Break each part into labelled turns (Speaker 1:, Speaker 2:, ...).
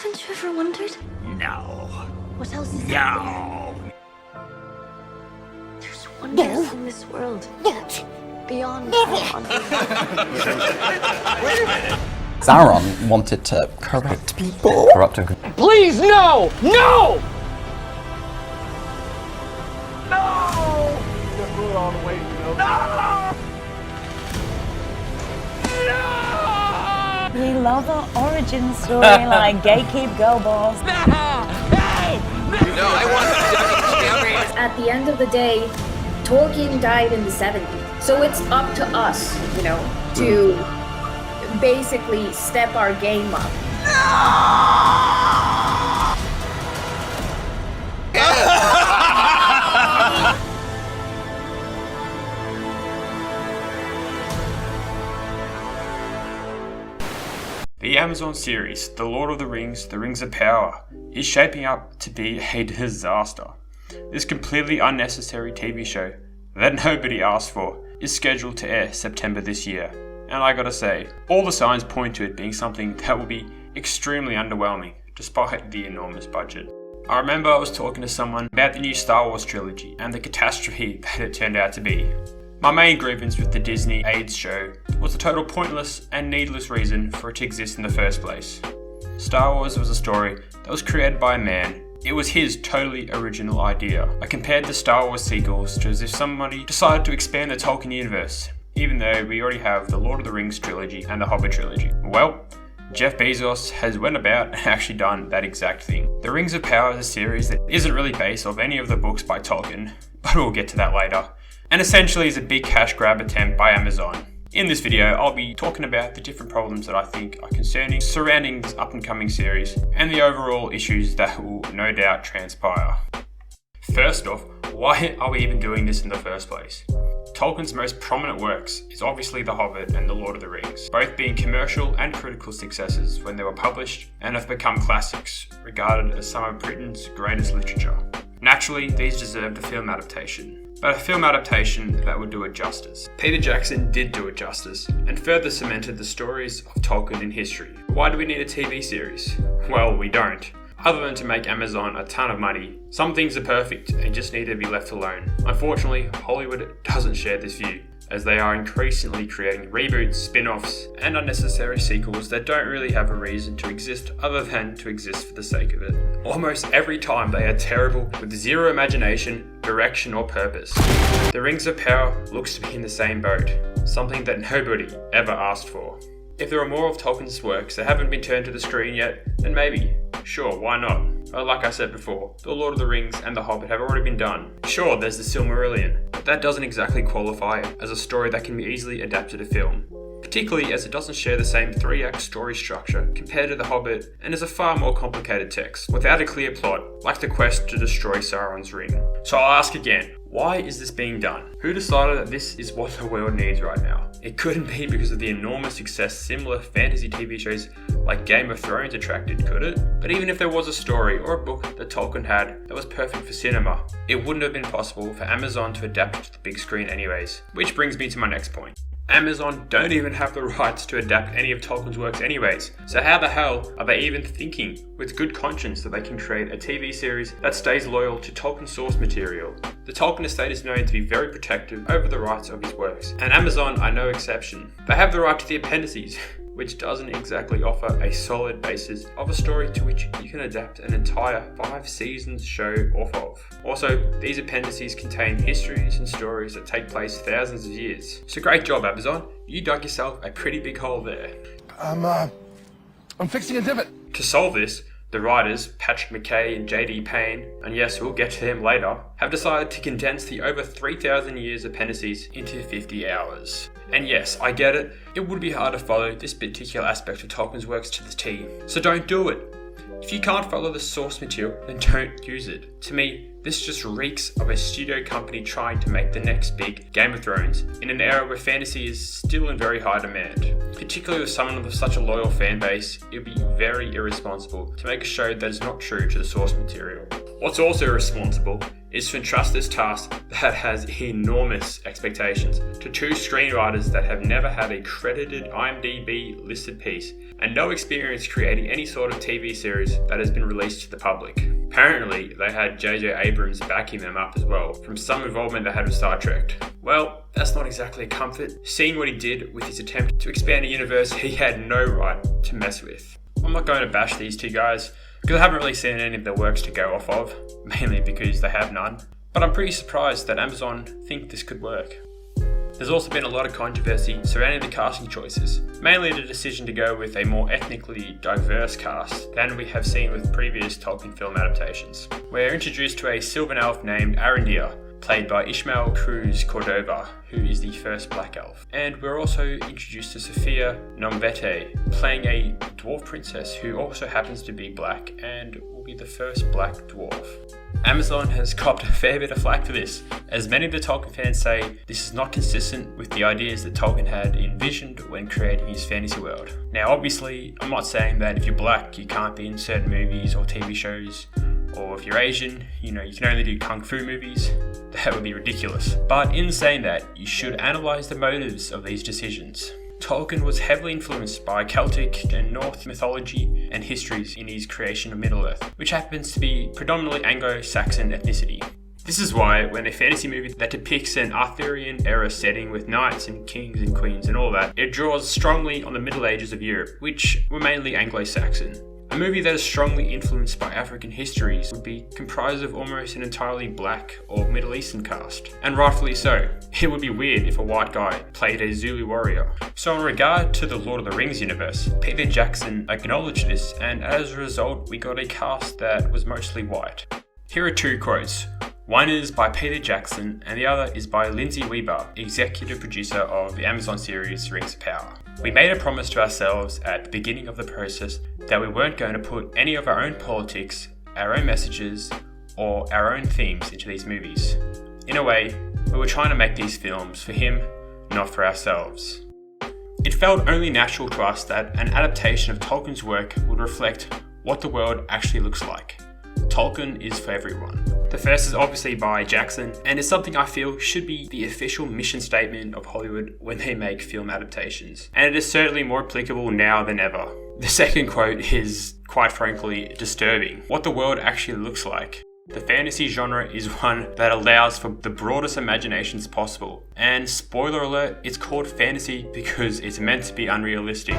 Speaker 1: Haven't you ever wondered?
Speaker 2: No.
Speaker 1: What else is out
Speaker 2: No.
Speaker 1: there? There's wonders in this world. Beyond our
Speaker 3: Sauron wanted to corrupt people. Corrupt and
Speaker 4: Please, no! No! No! Just put it all the way, you know? No! No!
Speaker 5: We love our origin story like gatekeep go balls.
Speaker 4: No! No, I want
Speaker 6: At the end of the day, Tolkien died in the 70s. So it's up to us, you know, to basically step our game up.
Speaker 7: The Amazon series, The Lord of the Rings, The Rings of Power, is shaping up to be a disaster. This completely unnecessary TV show that nobody asked for is scheduled to air September this year. And I gotta say, all the signs point to it being something that will be extremely underwhelming, despite the enormous budget. I remember I was talking to someone about the new Star Wars trilogy and the catastrophe that it turned out to be. My main grievance with the Disney AIDS show was the total pointless and needless reason for it to exist in the first place. Star Wars was a story that was created by a man. It was his totally original idea. I compared the Star Wars sequels to as if somebody decided to expand the Tolkien universe, even though we already have the Lord of the Rings trilogy and the Hobbit trilogy. Well, Jeff Bezos has went about and actually done that exact thing. The Rings of Power is a series that isn't really based off any of the books by Tolkien, but we'll get to that later, and essentially is a big cash grab attempt by Amazon. In this video, I'll be talking about the different problems that I think are concerning surrounding this up and coming series, and the overall issues that will no doubt transpire. First off, why are we even doing this in the first place? Tolkien's most prominent works is obviously The Hobbit and The Lord of the Rings, both being commercial and critical successes when they were published and have become classics, regarded as some of Britain's greatest literature. Naturally, these deserved a film adaptation, but a film adaptation that would do it justice. Peter Jackson did do it justice, and further cemented the stories of Tolkien in history. Why do we need a TV series? Well, we don't. Other than to make Amazon a ton of money, some things are perfect and just need to be left alone. Unfortunately, Hollywood doesn't share this view, as they are increasingly creating reboots, spin-offs, and unnecessary sequels that don't really have a reason to exist other than to exist for the sake of it. Almost every time they are terrible, with zero imagination, direction, or purpose. The Rings of Power looks to be in the same boat, something that nobody ever asked for. If there are more of Tolkien's works that haven't been turned to the screen yet, then maybe. Sure, why not? But like I said before, The Lord of the Rings and The Hobbit have already been done. Sure, there's the Silmarillion, but that doesn't exactly qualify as a story that can be easily adapted to film. Particularly as it doesn't share the same 3-act story structure compared to The Hobbit and is a far more complicated text, without a clear plot, like the quest to destroy Sauron's ring. So I'll ask again, why is this being done? Who decided that this is what the world needs right now? It couldn't be because of the enormous success similar fantasy TV shows like Game of Thrones attracted, could it? But even if there was a story or a book that Tolkien had that was perfect for cinema, it wouldn't have been possible for Amazon to adapt it to the big screen anyways. Which brings me to my next point. Amazon don't even have the rights to adapt any of Tolkien's works anyways, so how the hell are they even thinking with good conscience that they can create a TV series that stays loyal to Tolkien's source material? The Tolkien estate is known to be very protective over the rights of his works, and Amazon are no exception. They have the right to the appendices, which doesn't exactly offer a solid basis of a story to which you can adapt an entire 5 seasons show off of. Also, these appendices contain histories and stories that take place thousands of years. So great job, Amazon. You dug yourself a pretty big hole there.
Speaker 4: I'm fixing a divot.
Speaker 7: To solve this, the writers, Patrick McKay and J.D. Payne, and yes, we'll get to them later, have decided to condense the over 3,000 years appendices into 50 hours. And yes, I get it, it would be hard to follow this particular aspect of Tolkien's works to the T, so don't do it. If you can't follow the source material, then don't use it. To me, this just reeks of a studio company trying to make the next big Game of Thrones in an era where fantasy is still in very high demand. Particularly with someone with such a loyal fan base, it would be very irresponsible to make a show that is not true to the source material. What's also irresponsible is to entrust this task that has enormous expectations to two screenwriters that have never had a credited IMDb listed piece and no experience creating any sort of TV series that has been released to the public. Apparently, they had J.J. Abrams backing them up as well, from some involvement they had with Star Trek. Well, that's not exactly a comfort, seeing what he did with his attempt to expand a universe he had no right to mess with. I'm not going to bash these two guys, because I haven't really seen any of their works to go off of, mainly because they have none. But I'm pretty surprised that Amazon think this could work. There's also been a lot of controversy surrounding the casting choices, mainly the decision to go with a more ethnically diverse cast than we have seen with previous Tolkien film adaptations. We're introduced to a Sylvan elf named Arondir, played by Ishmael Cruz Cordova, who is the first black elf. And we're also introduced to Sophia Nombete, playing a dwarf princess who also happens to be black and will be the first black dwarf. Amazon has copped a fair bit of flack for this, as many of the Tolkien fans say this is not consistent with the ideas that Tolkien had envisioned when creating his fantasy world. Now obviously, I'm not saying that if you're black you can't be in certain movies or TV shows, or if you're Asian, you can only do kung fu movies. That would be ridiculous. But in saying that, you should analyse the motives of these decisions. Tolkien was heavily influenced by Celtic and Norse mythology and histories in his creation of Middle-earth, which happens to be predominantly Anglo-Saxon ethnicity. This is why when a fantasy movie that depicts an Arthurian era setting with knights and kings and queens and all that, it draws strongly on the Middle Ages of Europe, which were mainly Anglo-Saxon. A movie that is strongly influenced by African histories would be comprised of almost an entirely black or Middle Eastern cast, and rightfully so. It would be weird if a white guy played a Zulu warrior. So in regard to the Lord of the Rings universe, Peter Jackson acknowledged this, and as a result we got a cast that was mostly white. Here are two quotes. One is by Peter Jackson and the other is by Lindsay Weber, executive producer of the Amazon series Rings of Power. We made a promise to ourselves at the beginning of the process that we weren't going to put any of our own politics, our own messages, or our own themes into these movies. In a way, we were trying to make these films for him, not for ourselves. It felt only natural to us that an adaptation of Tolkien's work would reflect what the world actually looks like. Tolkien is for everyone. The first is obviously by Jackson, and is something I feel should be the official mission statement of Hollywood when they make film adaptations. And it is certainly more applicable now than ever. The second quote is, quite frankly, disturbing. What the world actually looks like. The fantasy genre is one that allows for the broadest imaginations possible. And spoiler alert, it's called fantasy because it's meant to be unrealistic.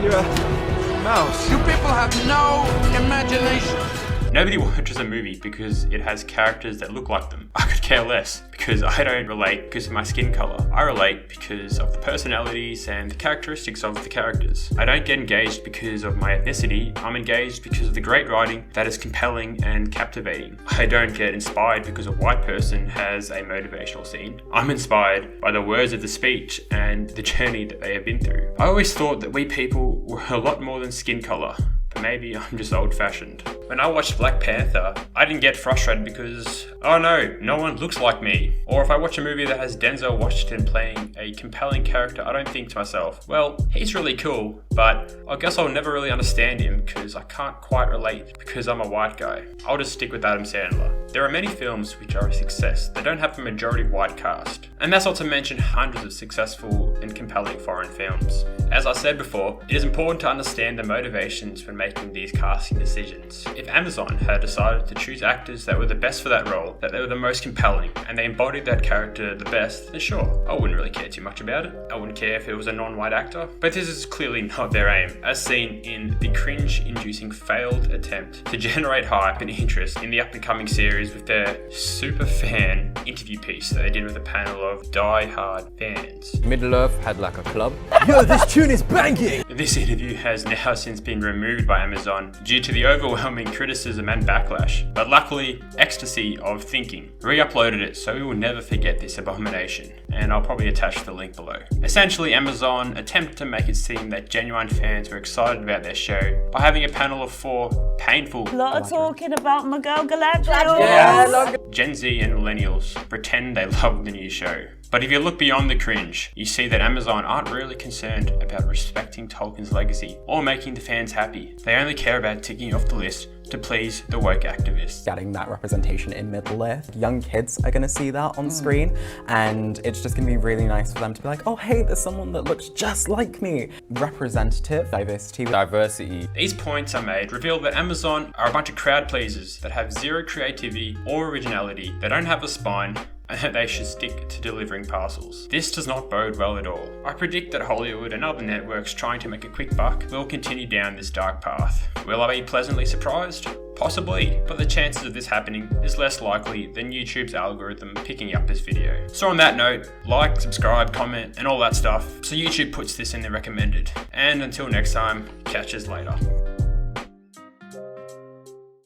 Speaker 4: You're a mouse.
Speaker 2: You people have no imagination.
Speaker 7: Nobody watches a movie because it has characters that look like them. I could care less because I don't relate because of my skin color. I relate because of the personalities and the characteristics of the characters. I don't get engaged because of my ethnicity. I'm engaged because of the great writing that is compelling and captivating. I don't get inspired because a white person has a motivational scene. I'm inspired by the words of the speech and the journey that they have been through. I always thought that we people were a lot more than skin color. Maybe I'm just old-fashioned. When I watched Black Panther, I didn't get frustrated because, oh no one looks like me. Or if I watch a movie that has Denzel Washington playing a compelling character, I don't think to myself, well, he's really cool, but I guess I'll never really understand him because I can't quite relate because I'm a white guy. I'll just stick with Adam Sandler. There are many films which are a success that don't have a majority white cast. And that's not to mention hundreds of successful and compelling foreign films. As I said before, it is important to understand the motivations when making these casting decisions. If Amazon had decided to choose actors that were the best for that role, that they were the most compelling, and they embodied that character the best, then sure, I wouldn't really care too much about it. I wouldn't care if it was a non-white actor. But this is clearly not their aim, as seen in the cringe-inducing failed attempt to generate hype and interest in the up-and-coming series with their Superfan interview piece that they did with a panel of die-hard fans.
Speaker 8: Middle-earth had like a club.
Speaker 4: Yo, this tune is banging!
Speaker 7: This interview has now since been removed by Amazon due to the overwhelming criticism and backlash, but luckily, Ecstasy of Thinking re-uploaded it so we will never forget this abomination, and I'll probably attach the link below. Essentially, Amazon attempted to make it seem that genuine fans were excited about their show by having a panel of 4 painful
Speaker 5: A lot of talking about my girl Galadriel.
Speaker 8: Yeah,
Speaker 7: Gen Z and millennials pretend they love the new show. But if you look beyond the cringe, you see that Amazon aren't really concerned about respecting Tolkien's legacy or making the fans happy. They only care about ticking off the list to please the woke activists.
Speaker 3: Getting that representation in mid-lift. Young kids are gonna see that on screen, and it's just gonna be really nice for them to be like, oh hey, there's someone that looks just like me. Representative, diversity.
Speaker 7: These points I made reveal that Amazon are a bunch of crowd pleasers that have zero creativity or originality, they don't have a spine, and that they should stick to delivering parcels. This does not bode well at all. I predict that Hollywood and other networks trying to make a quick buck will continue down this dark path. Will I be pleasantly surprised? Possibly, but the chances of this happening is less likely than YouTube's algorithm picking up this video. So on that note, like, subscribe, comment, and all that stuff, so YouTube puts this in the recommended. And until next time, catch us later.